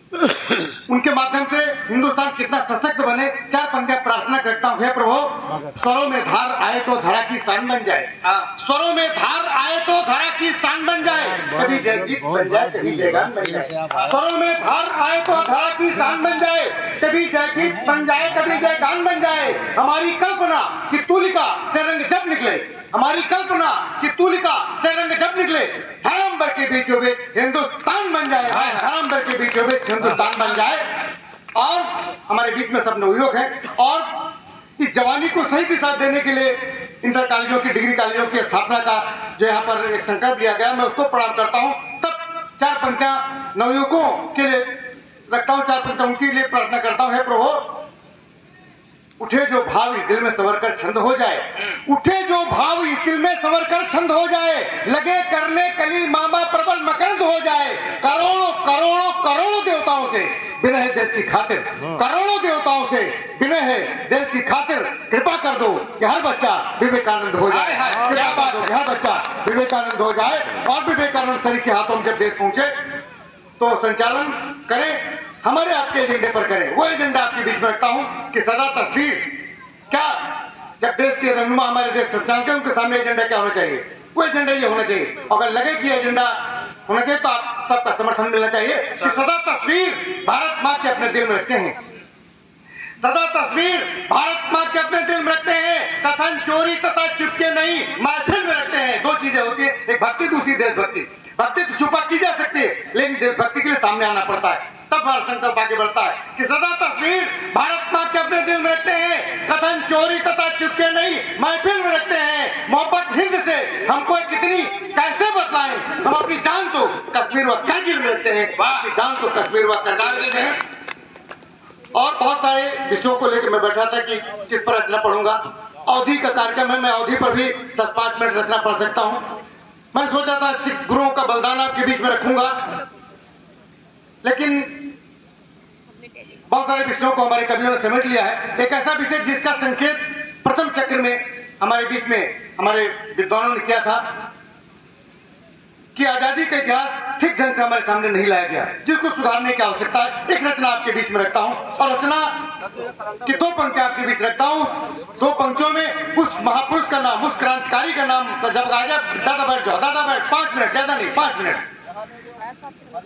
उनके माध्यम से हिंदुस्तान कितना सशक्त बने। 4 पंक्तियां प्रार्थना करता हूँ। हे प्रभु, स्वरों में धार आए तो धरा की शान बन जाए। स्वरों में धार आए तो धरा की शान बन जाए। कभी जय गीत बन जाए, कभी जयगान बन जाए। स्वरों में धार आए तो धरा की शान बन जाए। कभी जय गीत बन जाए, कभी जयगान बन जाए। हमारी कल्पना की तूलिका से रंग जब निकले, हमारी कल्पना की तूलिका से रंग जब निकले, धराम्बर के बीचों बीच हिंदुस्तान बन जाए। धराम्बर के बीचों बीच हिंदुस्तान बन जाए। और हमारे बीच में सब नवयुवक हैं और इस जवानी को सही दिशा देने के लिए इंटर कॉलेजों की, डिग्री कॉलेजों की स्थापना का जो यहाँ पर एक संकल्प लिया गया, मैं उसको प्रणाम करता हूँ। तब 4 पंक्तियां नवयुवकों के लिए रखता हूँ, 4 पंक्तियां उनके लिए प्रार्थना करता हूँ। हे प्रभु, उठे जो भाव इस दिल में सवर कर छंद हो जाए। उठे जो भाव इस दिल में सवर कर छंद हो जाए। लगे करने कली मामा प्रबल मकरंद हो जाए। करोड़ों करोड़ों करोड़ों देवताओं से विनय है देश की खातिर, करोड़ों देवताओं से विनय है देश की खातिर। कृपा कर दो कि हर बच्चा विवेकानंद हो जाए। कृपा कर दो कि हर बच्चा विवेकानंद हो जाए। और विवेकानंद सर के हाथों में जब देश पहुंचे तो संचालन करें, हमारे आपके एजेंडे पर करें। वो एजेंडा आपके बीच में रखता हूं कि सदा तस्वीर क्या, जब देश के रहनुमा हमारे देश संचालक हैं, उनके सामने एजेंडा क्या होना चाहिए, वो एजेंडा ये होना चाहिए। अगर लगे कि एजेंडा होना चाहिए तो आप सबका समर्थन मिलना चाहिए कि सदा तस्वीर भारत माँ के अपने दिल में रखते हैं। सदा तस्वीर भारत माँ के अपने दिल में रखते हैं। कथन चोरी तथा चुपके नहीं, महफिल में रखते हैं। 2 चीजें होती है, एक भक्ति, दूसरी देशभक्ति। भक्ति तो छुपा की जा सकती है, लेकिन देशभक्ति के लिए सामने आना पड़ता है, तब हमारा संकल्प आगे बढ़ता है कि सदा तस्वीर भारत माँ के अपने दिल में रखते हैं। कथन चोरी तथा चुपके नहीं, महफिल में रखते हैं। मोहब्बत हिंद से हमको कितनी कैसे बतलाएं, हम अपनी जान तो कश्मीर व करगिल में रखते हैं। अपनी जान तो कश्मीर व करगिल में रखते हैं। और बहुत सारे विषयों को लेकर मैं बैठा था कि किस पर रचना पढ़ूंगा। अवधि का कार्यक्रम है, मैं अवधि पर भी 10-5 मिनट रचना पढ़ सकता हूँ। मैं सोचा था सिख गुरुओं का बलिदान आपके बीच में रखूंगा, लेकिन बहुत सारे विषयों को हमारे कवियों ने समेट लिया है। एक ऐसा विषय जिसका संकेत प्रथम चक्र में हमारे बीच में हमारे विद्वानों ने किया था कि आजादी का इतिहास ठीक ढंग से हमारे सामने नहीं लाया गया, जिसको सुधारने की आवश्यकता है। एक रचना आपके बीच में रखता हूं और रचना की 2 पंक्तियां आपके बीच रखता हूं। 2 पंक्तियों में उस महापुरुष का नाम, उस क्रांतिकारी का नाम, जब आ जाए दादा बैठ जाओ, दादा बैठ, 5 मिनट, ज्यादा नहीं, 5 मिनट।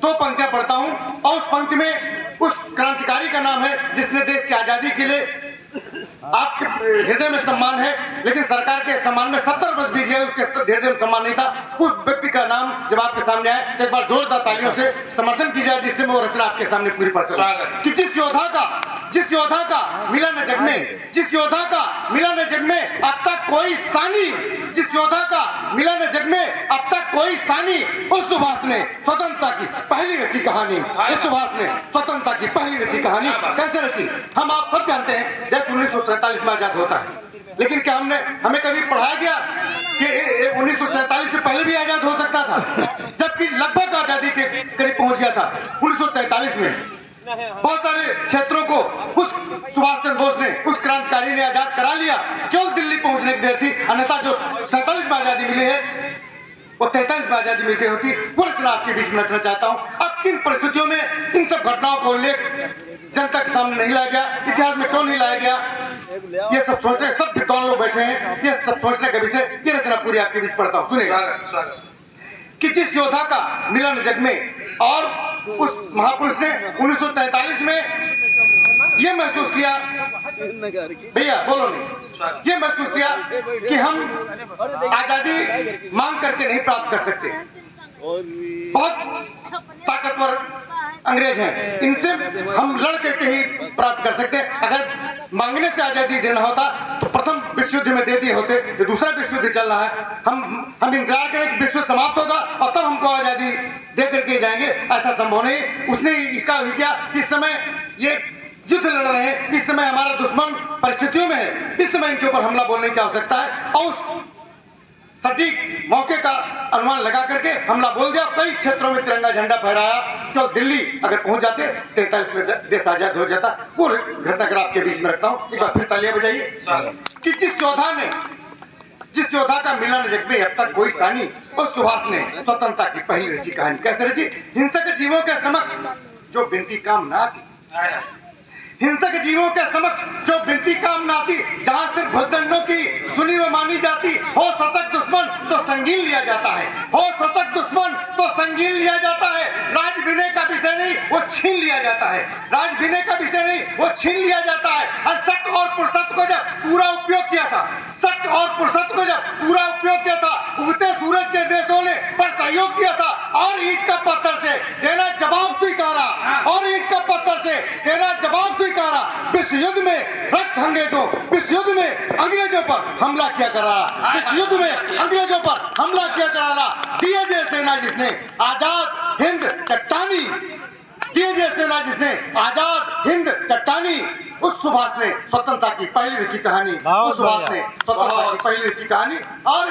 2 पंक्तियां पढ़ता हूं और उस पंक्ति में उस क्रांतिकारी का नाम है जिसने देश की आजादी के लिए, आपके हृदय में सम्मान है लेकिन सरकार के सम्मान में 70 वर्ष बीत गए, उसके हृदय में सम्मान नहीं था। उस व्यक्ति का नाम जब आपके सामने आए तो एक बार जोरदार तालियों से समर्थन की जाए, जिससे मैं वो रचना आपके सामने पूरी पढ़ सकूं कि जिस योद्धा का मिला न जग में, जिस योद्धा का मिला न जग में अब तक कोई सानी, जिस योद्धा का मिला न जग में अब तक कोई सानी, उस सुभाष ने स्वतंत्रता की पहली रची कहानी। उस सुभाष ने स्वतंत्रता की पहली रची कहानी कैसे रची, हम आप सब जानते हैं। 1947 में आजाद होता है, लेकिन क्या हमें कभी पढ़ाया गया कि 1947 से पहले भी आजाद हो सकता था, जबकि लगभग आजादी के करीब पहुंच गया था 1943 में। बहुत सारे क्षेत्रों को उस सुभाष चंद्र बोस ने, उस क्रांतिकारी ने आजाद करा लिया। केवल दिल्ली पहुंचने की देर थी, अन्यथा जो 47 में आजादी मिली है वो 43 में आजादी मिल गई होती। वो रचना आपके बीच में रखना चाहता हूँ। अब किन परिस्थितियों में इन सब घटनाओं को उल्लेख जनता के सामने नहीं लाया गया, इतिहास में क्यों नहीं लाया गया, ये सब सोच रहे, सब विद्वान लोग बैठे हैं, ये सब सोचने का विषय। ये रचना पूरी आपके बीच पढ़ता हूँ, सुनिएगा कि जिस योद्धा का मिलन जग में, और उस महापुरुष ने 1943 में ये महसूस किया, भैया बोलो नहीं, ये महसूस किया कि हम आजादी मांग करके नहीं प्राप्त कर सकते। बहुत ताकतवर अंग्रेज हैं, इनसे हम लड़ करके ही प्राप्त कर सकते हैं। अगर मांगने से आजादी देना होता तो प्रथम विश्व युद्ध में दे दिए होते। ये दूसरा विश्व युद्ध चल रहा है, हम इंतजार करें कि विश्व समाप्त होगा और तब हमको आजादी दे करके जाएंगे, ऐसा संभव नहीं। उसने इसका किया, इस समय ये युद्ध लड़ रहे हैं, इस समय हमारा दुश्मन परिस्थितियों में है, इस समय इनके ऊपर हमला बोलने की आवश्यकता है। और उस सटीक मौके का अनुमान लगा करके हमला बोल दिया। कई क्षेत्रों में तिरंगा झंडा फहराया। तो दिल्ली अगर पहुंच जाते 43 में देश आजाद हो जाता। वो घटनाक्रम आपके बीच में रखता हूँ, एक बार फिर तालियां बजाइए कि जिस योद्धा का मिलन जग में अब तक कोई सानी, उस सुभाष ने स्वतंत्रता की पहली रची कहानी कैसे रची। हिंसक जीवों के समक्ष जो विनती काम ना आती, हिंसक जीवों के समक्ष जो विनती काम ना आती, जहाँ सिर्फ भुजदंडों की सुनी व मानी जाती, हो सतत दुश्मन तो संगीन लिया जाता है, हो सतत दुश्मन तो संगीन लिया जाता है। राज विनय का विषय नहीं, वो छीन लिया जाता है, राज विनय का विषय नहीं, वो छीन लिया जाता है। और सत्य और पुरुषत्व को जब पूरा उपयोग किया था, सत्य और पुरुषत्व को जब पूरा उपयोग किया था, उगते सूरज के देशों ने पर सहयोग किया था और ईंट का पत्थर से देना जवाब स्वीकारा, और ईंट का पत्थर से देना जवाब स्वीकारा। विश्व युद्ध में रक्त अंग्रेजों, विश्व युद्ध में अंग्रेजों पर हमला किया करारा, विश्व युद्ध में अंग्रेजों पर हमला किया करारा। दिए जय सेना जिसने आजाद हिंद चट्टानी, दिए जय सेना जिसने आजाद हिंद चट्टानी, उस सुभाष ने स्वतंत्रता की पहली रची कहानी, उस सुभाष ने स्वतंत्रता की पहली रची कहानी। और